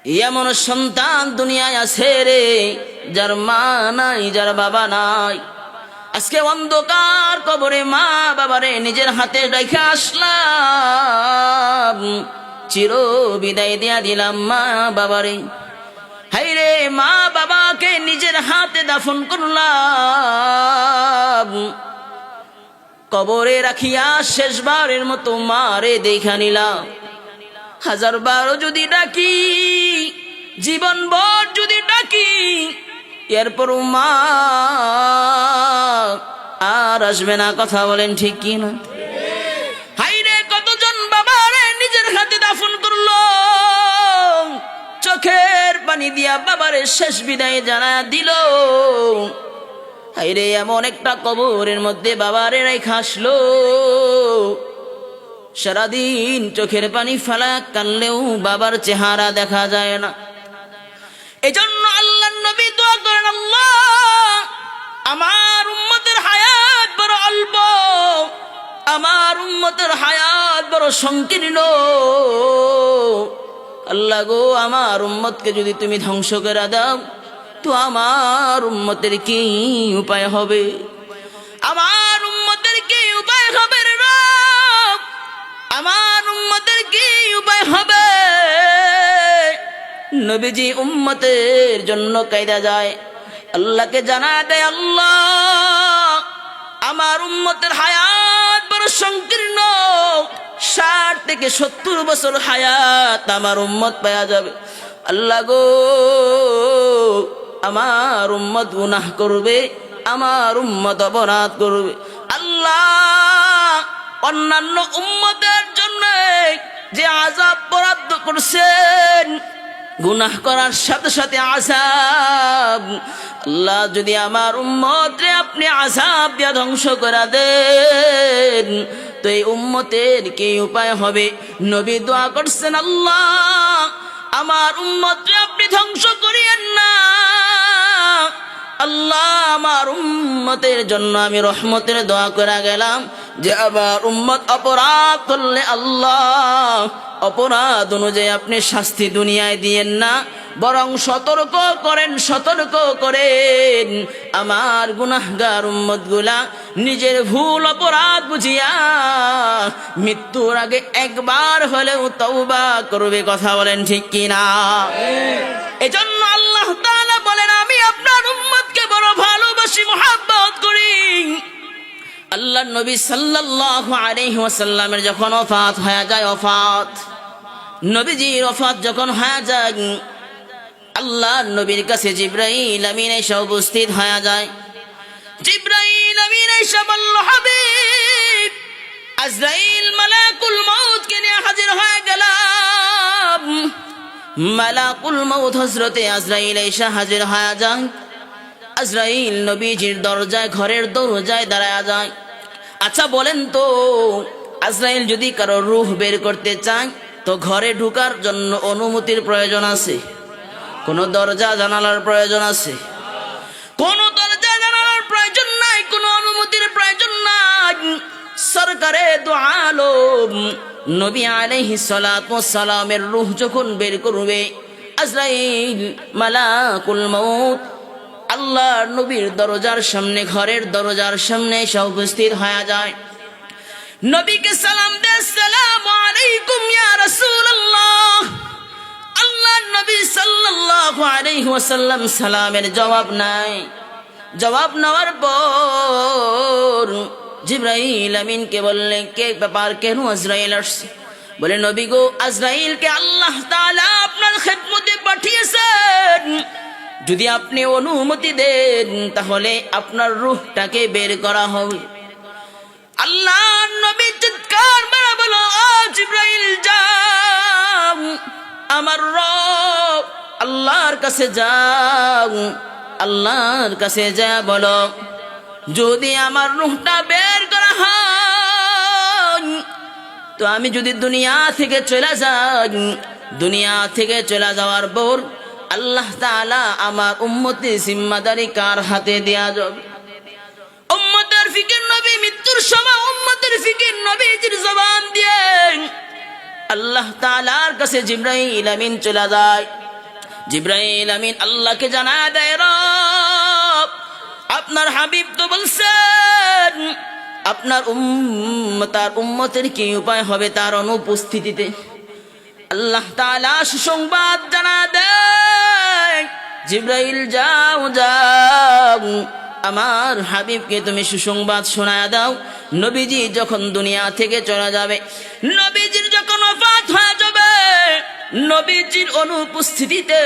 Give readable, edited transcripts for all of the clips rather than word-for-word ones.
এমন সন্তান দুনিয়ায় আছে রে, যার মা নাই, যার বাবা নাই। আজকে অন্ধকার কবরে মা বাবারে নিজের হাতে রেখে আসলাম, চির বিদায় দিয়া দিলাম মা বাবারে। হাই রে, মা বাবাকে নিজের হাতে দাফন করলাম, কবরে রাখিয়া শেষবারের মতো মারে দেখা নিলাম। হাজার বারো যদি ডাকি, জীবন ভর যদি ডাকি, এরপর মা আর আসবে না। কথা বলেন ঠিক কি না? হাইরে, কতজন বাবারে নিজের হাতে দাফন করলো, চোখের পানি দিয়া বাবারে শেষ বিদায় জানা দিল। হাইরে, এমন একটা কবরের মধ্যে বাবারে রেখে আসলো, সারাদিন চোখের পানি ফেলা কানলেও বাবার চেহারা দেখা যায় না। এজন্য আল্লাহর নবী দোয়া করেন, আল্লাহ আমার উম্মতের হায়াত বড় অল্প, আমার উম্মতের হায়াত বড় সংকীর্ণ। আল্লাহ গো, আমার উম্মতকে যদি তুমি ধ্বংস করে দাও তো আমার উম্মতের কি উপায় হবে? আমার উম্মতের কি উপায় হবে রে রব? আমার উম্মতের কি উপায় হবে? নবীজি উম্মতের জন্য কায়দা যায়, আল্লাহকে জানা দেয়, আল্লাহ আমার উম্মতের হায়াত বড় সংকীর্ণ, 60 থেকে 70 বছর হায়াত আমার উম্মত পাওয়া যাবে। আল্লাহ গো, আমার উম্মত গুনাহ করবে, আমার উম্মত অপরাধ করবে। আল্লাহ অন্যান্য উম্মতের জন্য যে আযাব বরাদ্দ করছেন, গুনাহ করার সাথে সাথে আযাব, আল্লাহ যদি আমার উম্মতরে আপনি আযাব দিয়া ধ্বংস করে দেন তো এই উম্মতের কি উপায় হবে? নবী দোয়া করছেন, আল্লাহ আমার উম্মতরে আপনি ধ্বংস করিয়েন না। আল্লাহ আমার উম্মতের জন্য আমি রহমতের দোয়া করে গেলাম যে আমার উম্মত অপরাধ করলে আল্লাহ অপরাধ অনুযায়ী আপনি শাস্তি দুনিয়ায় দিয়েন না, বরং সতর্ক করেন আমার গুনাহগার উম্মতগুলা নিজের ভুল অপরাধ বুঝিয়া মৃত্যুর আগে একবার হলেও তওবা করবে। কথা বলেন ঠিক কিনা? এজন্য আল্লাহ তাআলা বলেন, আমি আপনার উম্মতকে বড় ভালোবাসি, মুহাব্বত করি। আল্লাহর নবী সাল্লাল্লাহু আলাইহি ওয়াসাল্লামের যখন ওফাত হয়ে যায়, নবীজির ওফাত যখন হয়ে যায়, আল্লাহর নবীর কাছে জিবরাইল আমিন এসে উপস্থিত হয়ে যায়। জিবরাইল আমিন এসে বলল, হাবিব আজরাইল মালাকুল মউতকে নিয়ে হাজির হয়ে গেলাম। মালাকুল মউত হযরতে আজরাইল এসে হাজির হয়ে যায়। আজরাইল নবীজির দরজায়, ঘরের দরজায় দাঁড়ায় যায়। আচ্ছা বলেন তো, আজরাইল যদি কারো রূহ বের করতে চায় তো ঘরে ঢোকার জন্য অনুমতির প্রয়োজন আছে? কোন দরজা জানালার প্রয়োজন আছে? কোন দরজা জানালার প্রয়োজন নাই, কোন অনুমতির প্রয়োজন নাই। সরকারে দু আলম নবী আলাইহিস সালাতু ওয়াস সালামের রূহ যখন বের করবে, আজরাইল মালাকুল মউত আল্লাহর নবীর দরজার সামনে, ঘরের দরজার সামনে এসে উপস্থিত হয়ে যায়। নবীকে সালাম দেয়, আসসালামু আলাইকুম ইয়া রাসূলুল্লাহ। আল্লাহর নবী সাল্লাল্লাহু আলাইহি ওয়াসাল্লাম সালামের জবাব নাই। জবাব নেওয়ার পর জিবরাইল আমিনকে বললেন, কে ব্যাপার, কেন আজরাইল আসছে? বলে, নবী গো, আজরাইলকে আল্লাহ তাআলা আপনার খেদমতে পাঠিয়েছেন, যদি আপনি অনুমতি দেন তাহলে আপনার রূহটাকে বের করা হবে। আল্লাহর নবী চিৎকার মেরে বলল, ও জিবরাইল যাও, আমার রব আল্লাহর কাছে যাও, আল্লাহর কাছে যা বলো, যদি আমার রূহটা বের করা হয় তো আমি যদি দুনিয়া থেকে চলে যাই, দুনিয়া থেকে চলে যাওয়ার পর আল্লাহ তাআলা আমার উম্মতের জিম্মাদারি কার হাতে দেয়া যাবে? উম্মতের ফিকির নবী মৃত্যুর সময় উম্মতের ফিকির নবীজির জবান দিয়ে আল্লাহ তাআলার কাছে জিবরাইল আমিন চলে যায়। জিবরাইল আমিন আল্লাহকে জানা দেয়, রব আপনার হাবিব তো বলছেন আপনার তার উম্মতের কি উপায় হবে তার অনুপস্থিতিতে। আল্লাহ তাআলা সুসংবাদ জানা দেয়, জিবরাইল যাও যাও আমার হাবিবকে তুমি সুসংবাদ শোনায়া দাও, নবীজি যখন দুনিয়া থেকে চলে যাবে, নবীজির যখন ওফাত হয়ে যাবে, নবীজির অনুপস্থিতিতে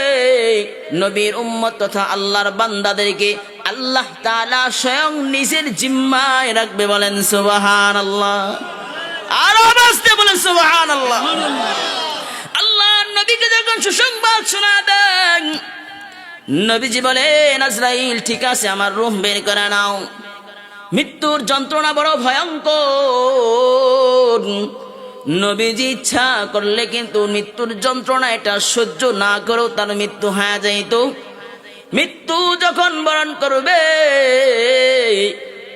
নবীর উম্মত তথা আল্লাহর বান্দাদেরকে আল্লাহ তাআলা স্বয়ং নিজের জিম্মায় রাখবে। বলেন সুবহানাল্লাহ, আরো বাসতে বলেন সুবহানাল্লাহ। আল্লাহ নবীকে যখন সুসংবাদ শোনা দেন, নবীজি বলেন আজরাইল ঠিক আছে আমার রূহ বের করে নাও। মৃত্যুর যন্ত্রণা বড় ভয়ঙ্কর, নবীজি ইচ্ছা করলে কিন্তু মৃত্যুর যন্ত্রণা এটা সহ্য না করেও তার মৃত্যু হয়ে যাইত। মৃত্যু যখন বরণ করবে,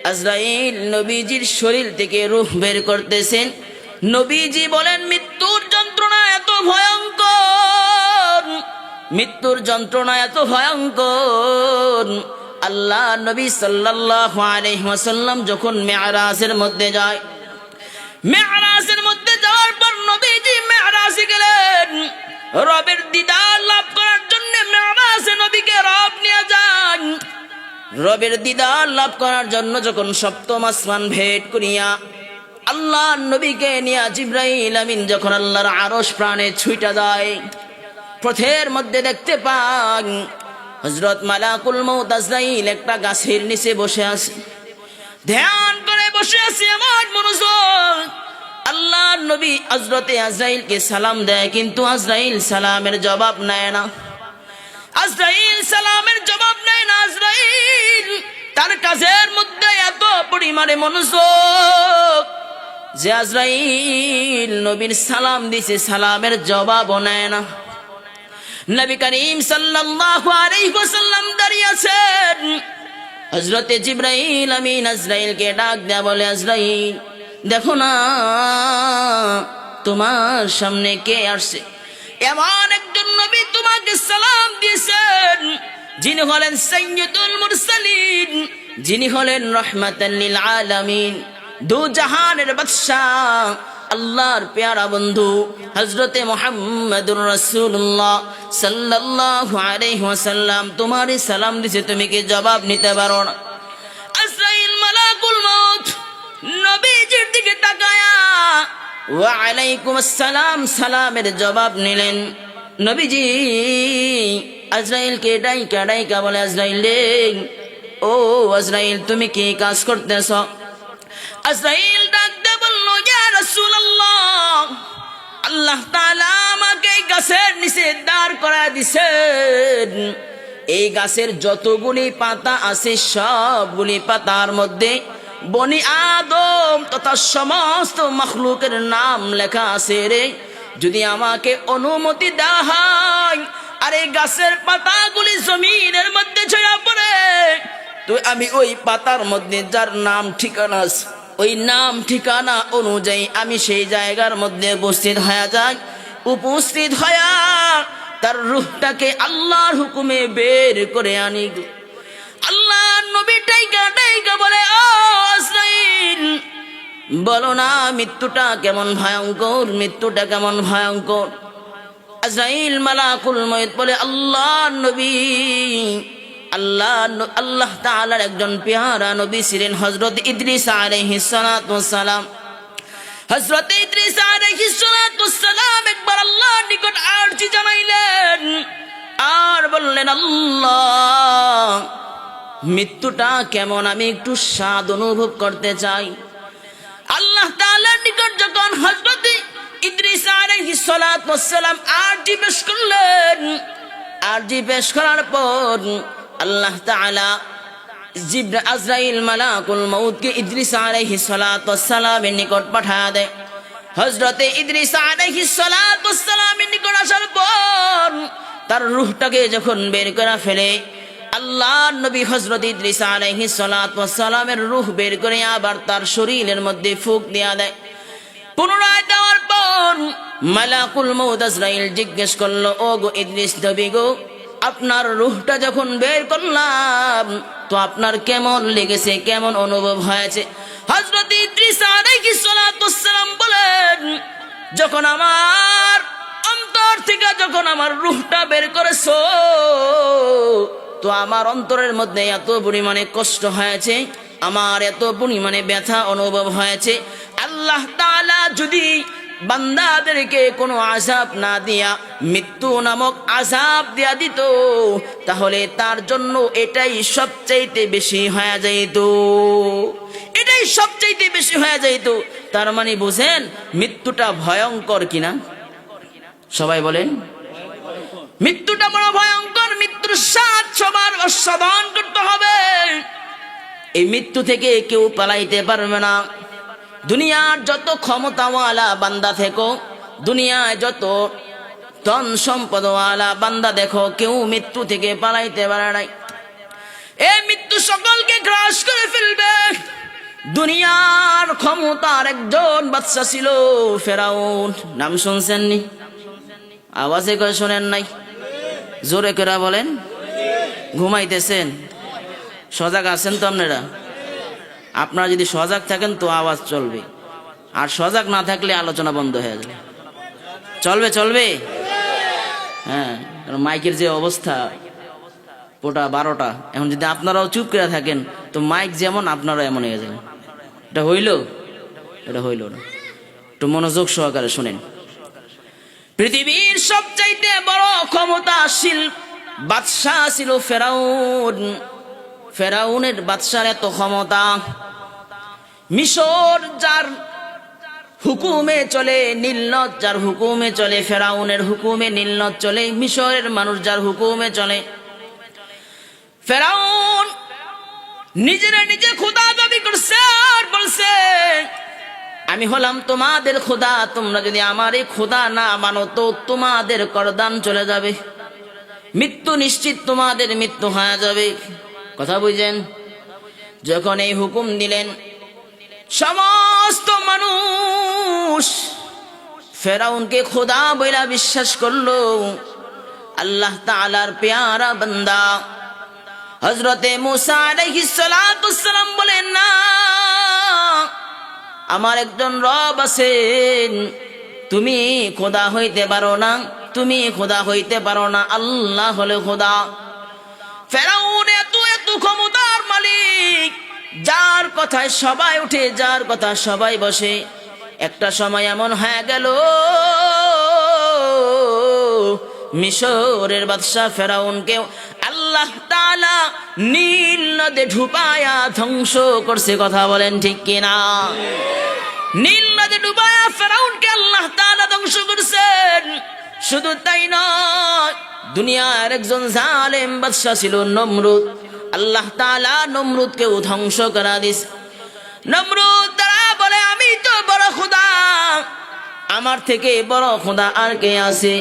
আজরাইল নবীজির শরীর থেকে রূহ বের করতেছেন। নবীজি বলেন মৃত্যুর যন্ত্রণা এত ভয়ঙ্কর, মৃত্যুর যন্ত্রণা এত ভয়ঙ্কর। আল্লাহ নবী সাল্লাল্লাহু আলাইহি ওয়াসাল্লাম যখন মেরাজের মধ্যে যায়, মেরাজের মধ্যে যাওয়ার পর নবীজি মেরাজে গেলেন রবের দিদার লাভ করার জন্য। মেরাজে নবীকে রব নিয়ে যান, রবের দিদার লাভ করার জন্য যখন সপ্তম আসমান ভেদ করিয়া আল্লাহ নবীকে নিয়ে জিবরাইল আমিন যখন আল্লাহর আরশ প্রাণে ছুঁইটা যায়, পথের মধ্যে দেখতে পান হযরত মালাকুল মউত আজরাইল একটা গাছের নিচে বসে আছে, ধ্যান করে বসে আছে। আমার মনোযোগ, আল্লাহ নবী হযরতে আজরাইলকে সালাম দেয়, কিন্তু আজরাইল সালামের জবাব নেয় না। আজরাইল সালামের জবাব নেয় না। আজরাইল তার কাজের মধ্যে এত পরিমাণে মনোযোগ যে আজরাইল নবীর সালাম দিছে, সালামের জবাবও নেয় না। নবী করিম সাল্লাল্লাহু আলাইহি ওয়াসাল্লাম দাঁড়িয়ে আছেন। হযরতে জিবরাইল আমিন আজরাইলকে ডাক দেয়া বলে, আজরাইল দেখো না তোমার সামনে কে আসছে। এমন একজন নবী তোমাকে সালাম দিয়েছেন, যিনি হলেন সাইয়্যিদুল মুরসালিন, যিনি হলেন রাহমাতাল লিল আলামিন, দু জাহানের বাদশা, আল্লাহর পেয়ারা বন্ধু হযরতে মুহাম্মদুর রাসূলুল্লাহ সাল্লাল্লাহু আলাইহি ওয়াসাল্লাম তোমারই সালাম দিছে, তুমি কি জবাব নিতে পারো না? আজরাইল মালাকুল মউত নবীজির দিকে তাকায়া ওয়া আলাইকুম আসসালাম সালামের জবাব নিলেন। নবীজি আজরাইলকে ডাইকা বলে, আজরাইল রে, ও আজরাইল তুমি কি কাজ করতেছ? আজরাইল ডাক দিয়ে বলল, ইয়া রাসূলুল্লাহ, আল্লাহ তাআলা আমাকে এই গাছের নিচে দাঁড় করায় দিছেন। এই গাছের যতগুলি পাতা আছে সবগুলি পাতার মধ্যে বনি আদম তথা সমস্ত মাখলুকের নাম লেখা আছে রে। যদি আমাকে অনুমতি দেওয়া হয় আর এই গাছের পাতাগুলি জমিনের মধ্যে ছড়িয়ে পড়ে, তো আমি ওই পাতার মধ্যে যার নাম ঠিকানা আছে, ওই নাম ঠিকানা অনুযায়ী আমি সেই জায়গার মধ্যে উপস্থিত হয়ে যাই। উপস্থিত হয়ে তার রূহটাকে আল্লাহর হুকুমে বের করে আনি। আল্লাহ নবী ডাইকা বলে, ও আজরাইল বলো না মৃত্যুটা কেমন ভয়ঙ্কর, মৃত্যুটা কেমন ভয়ঙ্কর। আজরাইল মালাকুল মউত বলে, আল্লাহ নবী, আল্লাহ তাআলার একজন পেয়ারা নবী ছিলেন হযরত ইদ্রিস আলাইহিস সালাতু ওয়াস সালাম। হযরত ইদ্রিস আলাইহিস সালাতু ওয়াস সালাম একবার আল্লাহর নিকট আরজি জানাইলেন আর বললেন, আল্লাহ মৃত্যুটা কেমন আমি একটু স্বাদ অনুভব করতে চাই। আল্লাহ তাআলার নিকট যখন হযরত ইদ্রিস আলাইহিস সালাতু ওয়াস সালাম আরজি পেশ করলেন, আরজি পেশ করার পর আল্লাহ তাআলা আজরাইল মালাকুল মউতকে ইদ্রিস আলাইহিস সালাতু ওয়াস সালামের নিকট পাঠায় দেয়। হযরতে ইদ্রিস আলাইহিস সালাতু ওয়াস সালামের নিকট আসার পর তার রূহটাকে যখন বের করে ফেলে, আল্লাহ নবী হযরত ইদ্রিস আলাইহিস সালাতু ওয়াস সালামের রূহ বের করে আবার তার শরীরের মধ্যে ফুঁক দেয়া দেয়। পুনরায় দেওয়ার পর মালাকুল মউত আজরাইল জিজ্ঞেস করলো, ও গো ইদ্রিস নবী গো, আপনার রূহটা যখন বের করলাম তো আপনার কেমন লেগেছে, কেমন অনুভব হয়েছে? হযরত ইদ্রিস আলাইহিস সালাতুস সালাম বলেন, যখন আমার অন্তর থেকে যখন আমার রূহটা বের করেছো তো আমার অন্তরের মধ্যে এত পরিমাণে কষ্ট হয়েছে, আমার এত পরিমাণে ব্যথা অনুভব হয়েছে। আল্লাহ তাআলা যদি বান্দাদেরকে কোনো আযাব না দিয়া মৃত্যু নামক আযাব দিয়া দিত তাহলে তার জন্য এটাই সবচাইতে বেশি হয়ে যাইত, এটাই সবচাইতে বেশি হয়ে যাইত। তার মানে বুঝেন মৃত্যুটা ভয়ঙ্কর কিনা? সবাই বলেন মৃত্যুটা বড় ভয়ঙ্কর। মৃত্যুর স্বাদ সবার আস্বাদন করতে হবে। এই মৃত্যু থেকে কেউ পালাইতে পারবে না। দুনিয়ার যত ক্ষমতাওয়ালা বান্দা থেকো, দুনিয়ায় যত ধন সম্পদওয়ালা বান্দা দেখো, কেউ মৃত্যু থেকে পালাইতে পারে নাই। এই মৃত্যু সকলকে গ্রাস করে ফেলবে। দুনিয়ার ক্ষমতার একজন বাদশা ছিল ফেরাউন, নাম শুনছেননি? আওয়াজে করে শোনেন নাই? জোরে করে বলেন। ঘুমাইতেছেন? সজাগ আছেন তো আপনারা? আপনারা যদি সজাগ থাকেন তো আওয়াজ চলবে, আর সজাগ না থাকলে আলোচনা বন্ধ হয়ে যাবে। চলবে চলবে? হ্যাঁ, মাইকের যে অবস্থা ওটা 12টা, এখন যদি আপনারাও চুপ করে থাকেন তো মাইক যেমন আপনারা এমন হয়ে যাবেন। এটা হইল? এটা হইল না। একটু মনোযোগ সহকারে শোনেন। পৃথিবীর সবচাইতে বড় ক্ষমতাশীল বাদশা ছিল ফেরাউন। ফেরাউনের বাদশার এত ক্ষমতা, মিশর যার হুকুমে চলে, নীলনদ যার হুকুমে চলে, ফেরাউনের হুকুমে নীলনদ চলে। মিশরের মানুষ যার হুকুমে চলে। ফেরাউন নিজেরা নিজে খোদা দাবি করছে আর বলছে, আমি হলাম তোমাদের খোদা, তোমরা যদি আমার এই খোদা না মানো তো তোমাদের করদান চলে যাবে, মৃত্যু নিশ্চিত, তোমাদের মৃত্যু হয়ে যাবে। কথা বুঝেন? যখন এই হুকুম দিলেন সমস্ত মানুষ ফেরাউনকে খোদা বইলা বিশ্বাস করলো। আল্লাহ তাআলার পেয়ারা বান্দা হযরতে মূসা আলাইহিস সালাতুস সালাম বলেন, না, আমার একজন রব আছেন, তুমি খোদা হইতে পারো না, তুমি খোদা হইতে পারো না, আল্লাহ হলো খোদা। ফেরাউন এত এত ক্ষমতার মালিক, যার কথায় সবাই উঠে, যার কথা সবাই বসে। একটা সময় এমন হয়ে গেল মিশরের বাদশা ফেরাউনকে আল্লাহ তাআলা নীল নদে ডুবায়া ধ্বংস করছে। কথা বলেন ঠিক কিনা? নীল নদে ডুবায়া ফেরাউনকে আল্লাহ তাআলা ধ্বংস করছেন। শুধু তাই নয়, দুনিয়ার একজন জালেম বাদশা ছিল নমরুদ। আল্লাহ তাআলা নমরুদকেও ধ্বংস করা দিস। নমরুদ তারা বলে, আমি তো বড় খোদা, আমার থেকে বড় খোদা আর কে আছে?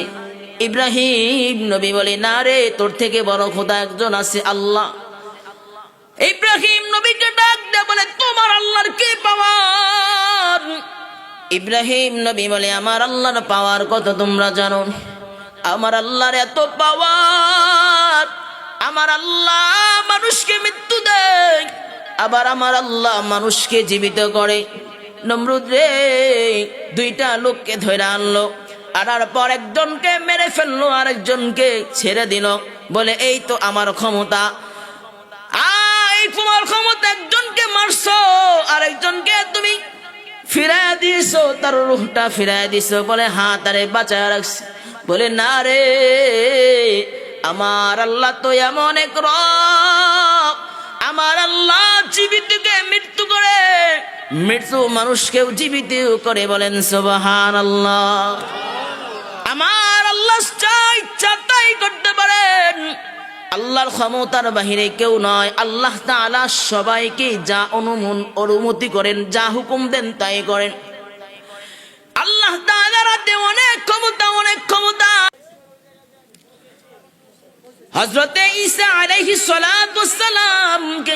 ইব্রাহিম নবী বলে, না রে, তোর থেকে বড় খোদা একজন আছে, আল্লাহ। ইব্রাহিম নবীকে ডাক দিয়ে বলে, তোমার আল্লাহর কি পাওয়ার? ইব্রাহিম নবী বলে, আমার আল্লাহর পাওয়ার কত তোমরা জানো? আমার আল্লাহর এত পাওয়ার, আমার আল্লাহ মানুষকে মৃত্যু দেয়, আবার আমার আল্লাহ মানুষকে জীবিত করে। নমরুদ রে দুইটা লোককে ধরে আনলো, আনার পর একজনকে মেরে ফেললো, আর একজনকে ছেড়ে দিল, বলে এই তো আমার ক্ষমতা। এই তোমার ক্ষমতা, একজনকে মারছো আর একজনকে তুমি ফিরাইয়া দিয়েছো, তার রূহটা ফিরাইয়া দিছো। বলে হ্যাঁ, তারে বাঁচায় রাখছি। বলে না রে, আমার আল্লাহ তো এমন এক রব, আমার আল্লাহ জীবিতকে মৃত্যু করে, মৃত্যু মানুষকেও জীবিত করে। বলেন সুবহানাল্লাহ। আমার আল্লাহ যা ইচ্ছা তাই করতে পারেন, আল্লাহর ক্ষমতার বাহিরে কেউ নয়। আল্লাহ তাআলা সবাইকে যা অনুমতি করেন, যা হুকুম দেন তাই করেন। আল্লাহ তাআলার হাতে অনেক ক্ষমতা, অনেক ক্ষমতা। হযরতে ঈসা আলাইহিস সালাতুস সালামকে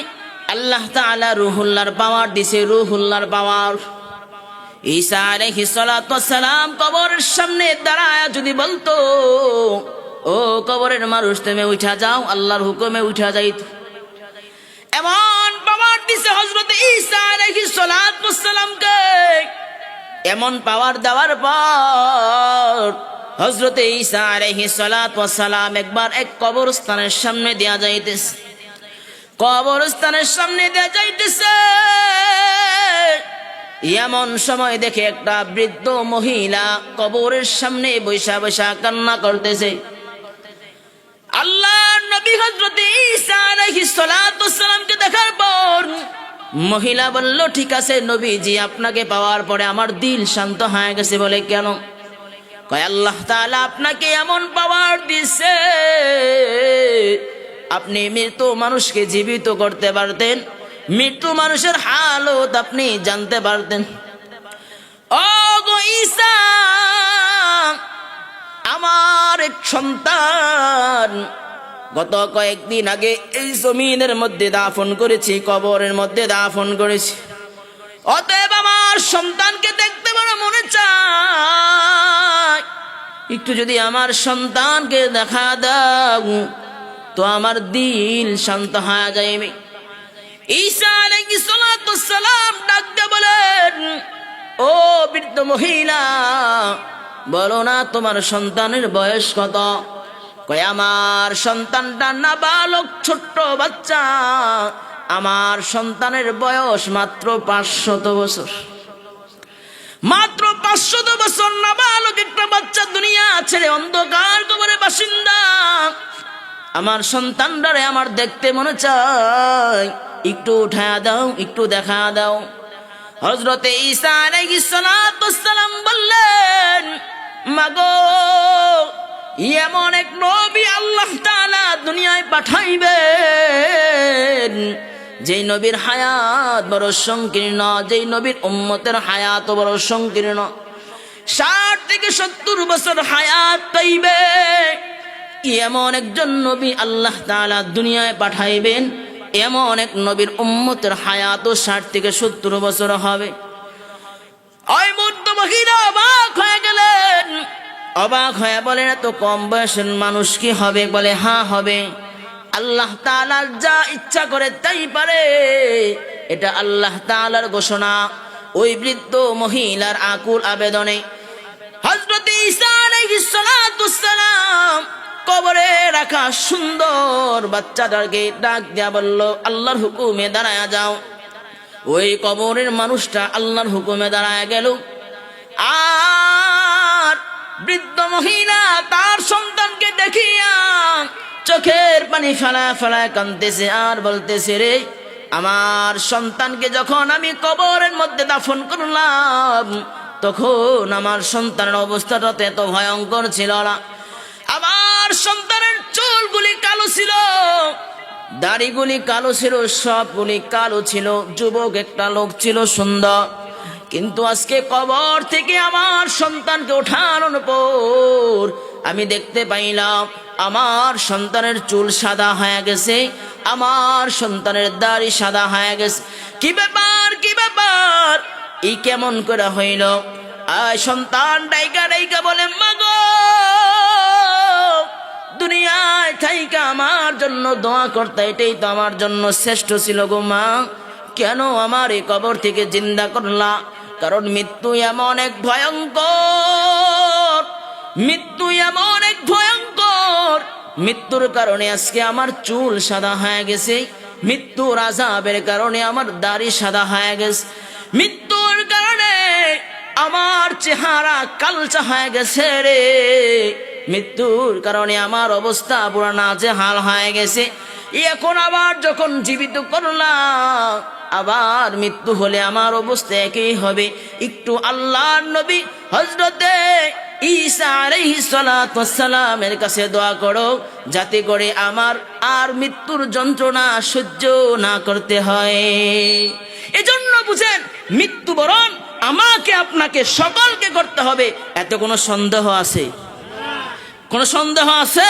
আল্লাহ তাআলা রূহুল্লাহর পাওয়ার দিছে, রূহুল্লাহর পাওয়ার। ঈসা আলাইহিস সালাতুস সালাম কবরের সামনে দাঁড়ায় যদি বলতো, ও কবরের মানুষ তুমি উঠা যাও, আল্লাহর হুকুমে উঠা যাইত। এমন পাওয়ার দিছে হযরত ঈসা আলাইহিস সালাতু ওয়াস সালামকে। এমন পাওয়ার দেওয়ার পর হযরত ঈসা আলাইহিস সালাতু ওয়াস সালাম একবার এক কবরস্থানের সামনে দেয়া যাইতেছে। কবরস্থানের সামনে দেয়া যাইতেছে, এমন সময় দেখে একটা বৃদ্ধ মহিলা কবরের সামনে বৈশা বৈশা কান্না করতেছে। আল্লাহর নবী হযরত ঈসা আলাইহিস সালাতু ওয়াস সালামকে দেখার পর মহিলা বলল, ঠিক আছে নবীজি, আপনাকে পাওয়ার পরে আমার দিল শান্ত হয়ে গেছে। বলে কেন? কয় আল্লাহ তাআলা আপনাকে এমন পাওয়ার দিছে, আপনি মৃত মানুষকে জীবিত করতে পারতেন, মৃত্যু মানুষের হালত আপনি জানতে পারতেন। ও গো ঈসা, আমার এক সন্তান গত কয়েকদিন আগে এই জমিনের মধ্যে দাফন করেছি, কবরের মধ্যে দাফন করেছি। অতএব আমার সন্তানকে দেখতে বড় মনে চায়, একটু যদি আমার সন্তানকে দেখা দাও তো আমার দিল শান্ত হয়ে যাবে। ঈসা আলাইহিস সালাতু ওয়াস সালাম ডাক দিয়ে বলেন, ও বৃদ্ধ মহিলা, বলো না তোমার সন্তানের বয়স কত? কয় আমার সন্তানটা নাবালক ছোট্ট বাচ্চা, আমার সন্তানের বয়স মাত্র 500 বছর। মাত্র 500 বছর নাবালক একটা বাচ্চা দুনিয়া ছেড়ে অন্ধকার কবরে বাসিন্দা। আমার সন্তানটারে আমার দেখতে মনে চায়, একটু উঠা দাও, একটু দেখা দাও। হযরত ঈসা আলাইহিস সালাতু ওয়াস সালাম বললেন, মাগো, এমন এক নবী আল্লাহ তাআলা দুনিয়ায় পাঠাইবেন যেই নবীর হায়াত বড় সংকীর্ণ, যেই নবীর উম্মতের হায়াত বড় সংকীর্ণ। 60 থেকে 70 বছর হায়াত পাইবে এমন একজন নবী আল্লাহ তাআলা দুনিয়ায় পাঠাইবেন। এমন এক নবীর উম্মতের হায়াত 60 থেকে 70 বছর হবে। ওই মূর্ত মহিলা অবাক হয়ে গেলেন। অবাক হয়ে বলেন, এত কম বয়সের মানুষ কি হবে? বলে হ্যাঁ হবে। আল্লাহ তাআলা যা ইচ্ছা করে তাই পারে, এটা আল্লাহ তাআলার ঘোষণা। ওই বৃদ্ধ মহিলার আকুল আবেদনে হযরত ঈসা আলাইহিস সালাতু ওয়াস সালাম কবরে রাখা সুন্দর বাচ্চাটাকে ডাক দিয়া বলল, আল্লাহর হুকুমে দাঁড়ায়া যাও। ওই কবরের মানুষটা আল্লাহর হুকুমে দাঁড়ায়া গেল। আর বৃদ্ধ মহিলা তার সন্তানকে দেখিয়া চোখের পানি ফেলায় ফেলায় কাঁদতেছে আর বলতেছে, রে আমার সন্তানকে যখন আমি কবরের মধ্যে দাফন করলাম তখন আমার সন্তানের অবস্থাটা তো এত ভয়ঙ্কর ছিল না। আমার সন্তানের চুলগুলি কালো ছিল, দাড়িগুলি কালো ছিল, সবগুলি কালো ছিল। যুবক একটা লোক ছিল, সুন্দর। কিন্তু আজকে কবর থেকে আমার সন্তানকে ওঠানোর পর আমি দেখতে পাইলাম আমার সন্তানের চুল সাদা হয়ে গেছে, আমার সন্তানের দাড়ি সাদা হয়ে গেছে। কি ব্যাপার, কি ব্যাপার, এই কেমন করে হইল? সন্তান ডাইকা ডাইকা বলে, মাগো, দুনিয়ায় থাইকা আমার জন্য দোয়া করতে, এটাই তো আমার জন্য শ্রেষ্ঠ ছিল গো মা। কেন আমার এই কবর থেকে জিন্দা করলা? কারণ মৃত্যু এমন এক ভয়ঙ্কর, মৃত্যু এমন এক ভয়ঙ্কর, মৃত্যুর কারণে আজকে আমার চুল সাদা হয়ে গেছে, মৃত্যুর আযাবের কারণে আমার দাড়ি সাদা হয়ে গেছে, মৃত্যুর কারণে আমার চেহারা কালচা হয়ে গেছে রে, মৃত্যুর কারণে আমার অবস্থা পুরা নাজেহাল হয়ে গেছে। এখন আবার যখন জীবিত করলাম, আবার মৃত্যু হলে আমার অবস্থা একই হবে। একটু আল্লাহর নবী হযরতে ঈসা আলাইহিস সালাতু ওয়াস সালামের কাছে দোয়া করো, যাতে করে আমার আর মৃত্যুর যন্ত্রণা সহ্য না করতে হয়। এজন্য বুঝেন, মৃত্যুবরণ আমাকে আপনাকে সকলকে করতে হবে। এত কোনো সন্দেহ আছে? কোন সন্দেহ আছে?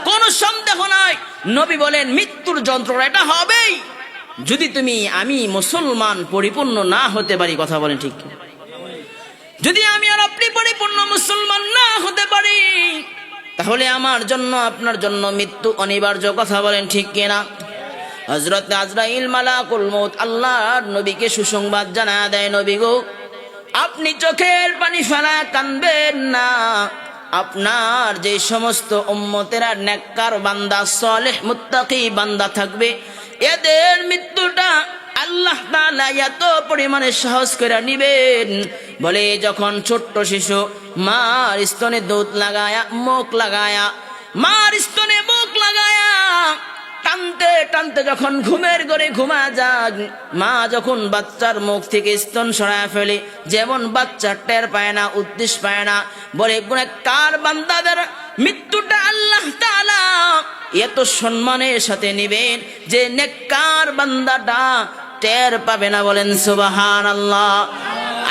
কোন সন্দেহ নাই। নবী বলেন মৃত্যুর যন্ত্রণা এটা হবেই, যদি আমি মুসলমান পরিপূর্ণ না হতে পারি। কথা বলেন ঠিক? যদি আমি আর আপনি পরিপূর্ণ মুসলমান না হতে পারি, তাহলে আমার জন্য আপনার জন্য মৃত্যু অনিবার্য, কথা বলেন ঠিক কিনা? হযরত আজরাইল মালাকুল মউত আল্লাহর নবীকে সুসংবাদ জানায় দেয়, নবী গো, আপনি চোখের পানি ফেলা কাঁদবেন না। আপনার যে সমস্ত উম্মতেরা নেককার বান্দা, সালেহ মুত্তাকি বান্দা থাকবে, এদের মৃত্যুটা আল্লাহ তাআলা এত পরিমাণে সহজ করে নিবেন। বলে যখন ছোট্ট শিশু মার স্তনে দুধ লাগায়া, মুখ লাগায়া, মার স্তনে মুখ লাগায়া টানতে টানতে যখন ঘুমের ঘরে ঘুমা যান, মা যখন বাচ্চার মুখ থেকে স্তন সরায় ফেলে, যেমন বাচ্চা টের পায় না, উদ্দেশ্য পায় না। বলে গুনাহগার বান্দাদের মৃত্যুটা আল্লাহ তাআলা এত সম্মানের সাথে নিবেন যে নেককার বান্দাটা টের পাবে না। বলেন সুবহানাল্লাহ।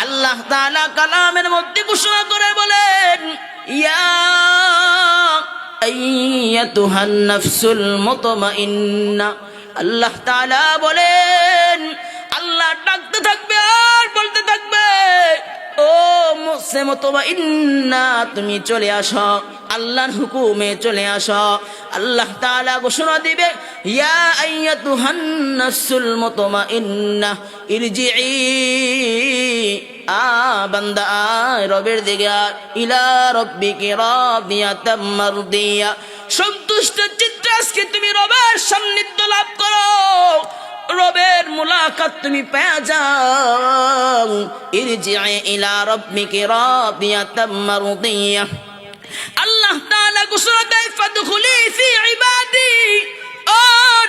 আল্লাহ তাআলা কালামের মধ্যে ঘোষণা করে বলেন, ইয়া আইয়াতুহান নাফসুল মুতমাইন্না। আল্লাহ তাআলা বলেন, আল্লাহ ডাকতে থাকবে আর বলতে থাকবে, ও মুসে মুতমাইন্না, তুমি চলে আসো, আল্লাহর হুকুমে চলে আসো। আল্লাহ তাআলা ঘোষণা দিবে, ইয়া আইয়াতুহান নাফসুল মুতমাইন্না ইরজিই, বান্দা আয় রবের দিকে, ইলা রব্বিকি রাদিয়াতাম মারদিয়া, সন্তুষ্ট চিত্তে আজকে তুমি রবের সান্নিধ্য লাভ করো, রবের মুলাকাত তুমি পেয়ে যাও। ইরজিই ইলা রব্বিকি রাদিয়াতাম মারদিয়া। আল্লাহ তাআলা ঘোষণা দেয়, ফাদখুলি ফি ইবাদি, ও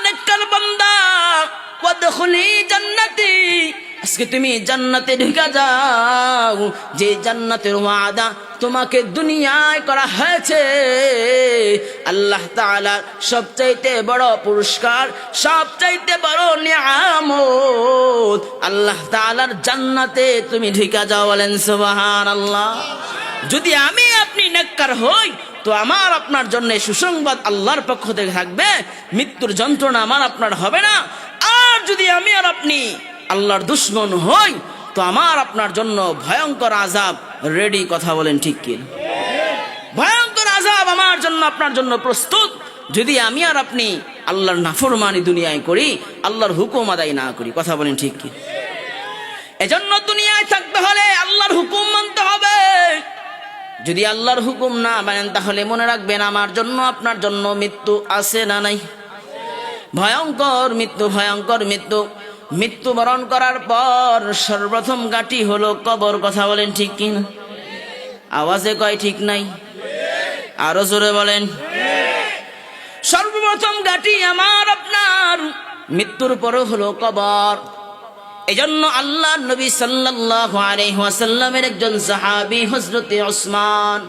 নেককার বান্দা, ওয়াদখুলি জান্নাতি, আজকে তুমি জান্নাতে ঢুকে যাও, যে জান্নাতের ওয়াদা তোমাকে দুনিয়ায় করা হয়েছে। আল্লাহ তাআলা সবচাইতে বড় পুরস্কার, সবচাইতে বড় নিয়ামত, আল্লাহ তাআলার জান্নাতে তুমি ঢুকে যাও। বলেন সুবহানাল্লাহ। যদি আমি আপনি নেককার হই তো আমার আপনার জন্য সুসংবাদ আল্লাহর পক্ষ থেকে থাকবে, মৃত্যুর যন্ত্রণা আমার আপনার হবে না। আর যদি আমি আর আপনি আল্লাহর দুশমন হই তো আমার আপনার জন্য ভয়ঙ্কর আযাব রেডি, কথা বলেন ঠিক কি? ভয়ঙ্কর আযাব আমার জন্য আপনার জন্য প্রস্তুত, যদি আমি আর আপনি আল্লাহর নাফরমানি দুনিয়ায় করি, আল্লাহর হুকুম আদায় না করি, কথা বলেন ঠিক কি? এজন্য দুনিয়ায় থাকতে হলে আল্লাহর হুকুম মানতে হবে। যদি আল্লাহর হুকুম না মানেন তাহলে মনে রাখবেন আমার জন্য আপনার জন্য মৃত্যু আছে না নাই? ভয়ঙ্কর মৃত্যু, ভয়ঙ্কর মৃত্যু। মৃত্যুবরণ করার পর সর্বপ্রথম ঘাঁটি হলো কবর, কথা বলেন ঠিক কিনা? আওয়াজে কয় ঠিক নাই, আরো জোরে বলেন। সর্বপ্রথম ঘাঁটি আমার আপনার মৃত্যুর পরও হলো কবর। এজন্য আল্লাহর নবী সাল্লাল্লাহু আলাইহি ওয়াসাল্লামের একজন সাহাবী হযরতে উসমান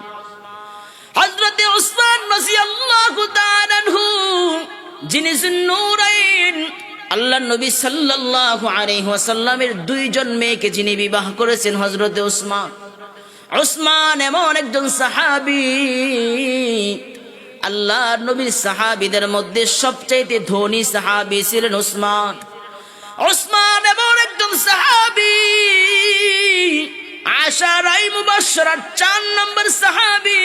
রাদিয়াল্লাহু তাআলা আনহু, যিনি যুন্নুরাইন, আল্লাহর নবী সাল্লাল্লাহু আলাইহি ওয়াসাল্লামের দুইজন মেয়েকে যিনি বিবাহ করেছেন, হযরতে উসমান এমন একজন সাহাবী, আল্লাহর নবীর সাহাবীদের মধ্যে সবচেয়ে ধনী সাহাবী ছিলেন উসমান এমন একজন সাহাবী, আশারায়ে মুবাশশারার 4 নম্বর সাহাবী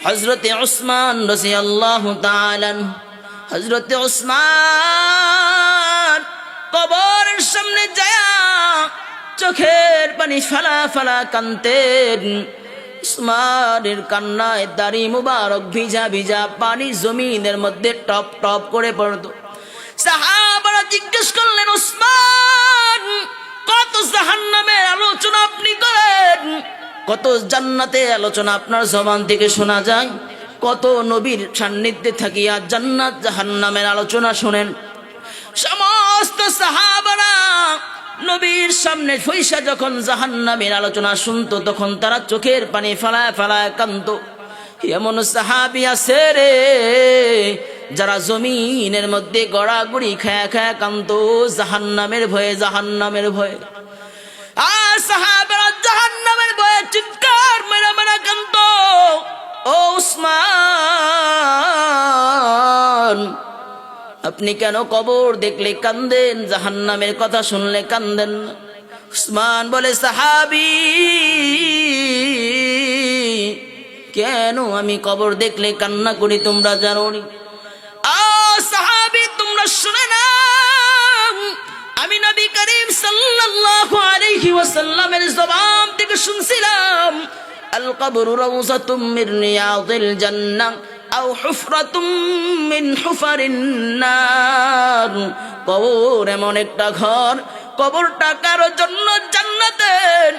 হযরতে উসমান রাদিয়াল্লাহু তাআলা। হযরতে উসমান কবরের সামনে যায় চোখের পানি ফালা ফালা কাঁদতেন। উসমানের কান্নায় দাড়ি মুবারক ভিজা ভিজা পানি জমিনের মধ্যে টপ টপ করে পড়তো। সাহাবারা জিজ্ঞেস করলেন, উসমান, কত জাহান্নামের আলোচনা আপনি করেন, কত জান্নাতের আলোচনা আপনার জবান থেকে শোনা যায়, কত নবীর সান্নিধ্যে থাকিয়া জান্নাত জাহান্নামের আলোচনা শোনেন। সমস্ত সাহাবারা নবীর সামনে ফৈসা যখন জাহান্নামের আলোচনা শুনতো তখন তারা চোখের পানি ফালায় ফালায় কাঁদতো। এমন সাহাবী আছে রে যারা জমিনের মধ্যে গড়াগড়ি খায়া খায়া কাঁদতো জাহান্নামের ভয়ে, জাহান্নামের ভয়ে। আর সাহাবারা জাহান্নামের ভয়ে চিৎকার মেরা মেরা কাঁদতো। ও উসমান, আপনি কেন কবর দেখলে কান্দেন, জাহান্নামের কথা শুনলে কান্দেন? উসমান বলে, সাহাবী, কেন আমি কবর দেখলে কান্না করি তোমরা জানো নি? সাহাবী তোমরা শুনে নাও, আমি নবী করিম সাল্লাল্লাহু আলাইহি ওয়াসাল্লামের জবান থেকে শুনছিলাম, আল কবরু রাউযাতুম মির রিয়াদিল জান্নাহ আও হুফরাতুম মিন হুফারিন নার। কবর এমন একটা ঘর, কবরটা কারো জন্য জান্নাতের